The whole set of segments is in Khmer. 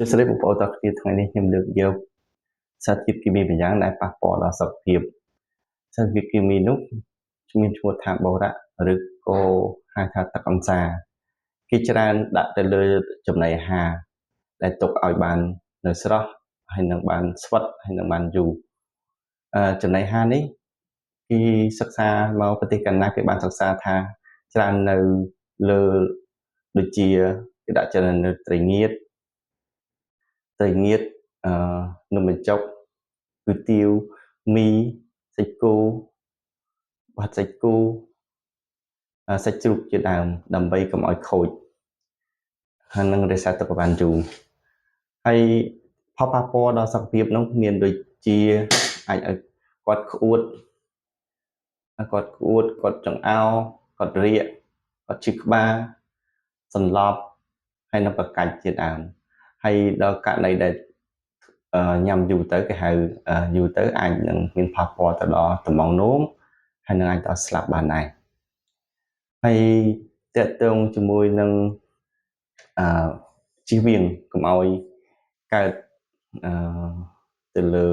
จะสรุปอุปกรณ์ที่ថ្ងៃនេះខ្ញុំលើកយកសារធាតុគីមីម្យ៉ាងដែលប៉ះពាល់ដល់សុខភាពសារធាតុគីមីនោះមានឈ្មោះថាបូរ៉ាឬក៏ហៅថាទឹកអង្សារគេច្រើនដាក់ទៅលើចំណីអាហារដែលទុកឲ្យបាននៅស្រស់ហើយនឹងបានស្វិតហើយនឹងបានយូរចំណីអាហារនេះគេសិក្សាមកប្រទេសកាណាគេបានសិក្សាថាច្រើននៅលើដូចជាគេដាក់ច្រើននៅត្រីងៀតនំបញ្ចុកគុយទាវមីសាច់គោបាត់សាច់គោសាច់ជ្រូកជាដើមដើម្បីកុំឲ្យខូចហើយនឹងរក្សាទុកបានយូរហើយផលប៉ះពាល់ដល់សុខភាពនោះមានដូចជាអាចឲ្យគាត់ក្អួតគាត់ចង្អោរគាត់រាកគាត់ឈឺក្បាលសន្លប់ហើយនឹងប្រកាច់ជាដើមហើយដល់ករណីដែលញ៉ាំយូរទៅគេហៅយូរទៅអាចនឹងមានផលប៉ះពាល់ទៅដល់ត្មងនោមហើយនឹងអាចដល់ស្លាប់បានដែរហើយតកតងជាមួយនឹងជៀសវាងកុំឲ្យកើតទៅលើ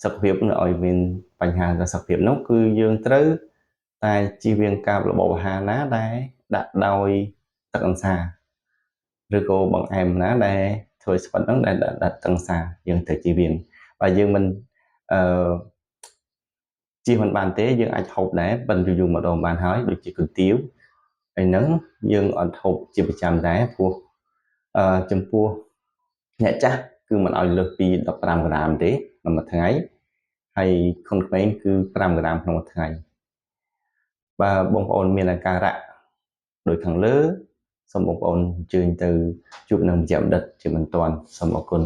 សុខភាពឲ្យមានបញ្ហាដល់សុខភាពនោះគឺយើងត្រូវតែជៀសវាងការរបបអាហារណាដែលដាក់ដោយទឹកអង្សារឬក៏បង្អែមណាដែលធ្វើស្វិតហ្នឹងដែលដាក់ទឹកអង្សារយើងត្រូវជៀសវាងបើយើងមិនជៀសមិនបានទេយើងអាចហូបដែរប៉ុន្តែយូរម្ដងបានហើយដូចជាគុយទាវហើយហ្នឹងយើងអត់ហូបជាប្រចាំដែរព្រោះចំពោះអ្នកចាស់គឺមិនឲ្យលើសពី15ក្រាមទេក្នុងមួយថ្ងៃហើយក្មេងគឺ5ក្រាមក្នុងមួយថ្ងៃបើបងប្អូនមានអាការៈដូចខាងលើសូមបងប្អូនអញ្ជើញទៅជួបនឹងវិជ្ជបណ្ឌិតជាបន្ទាន់សូមអរគុណ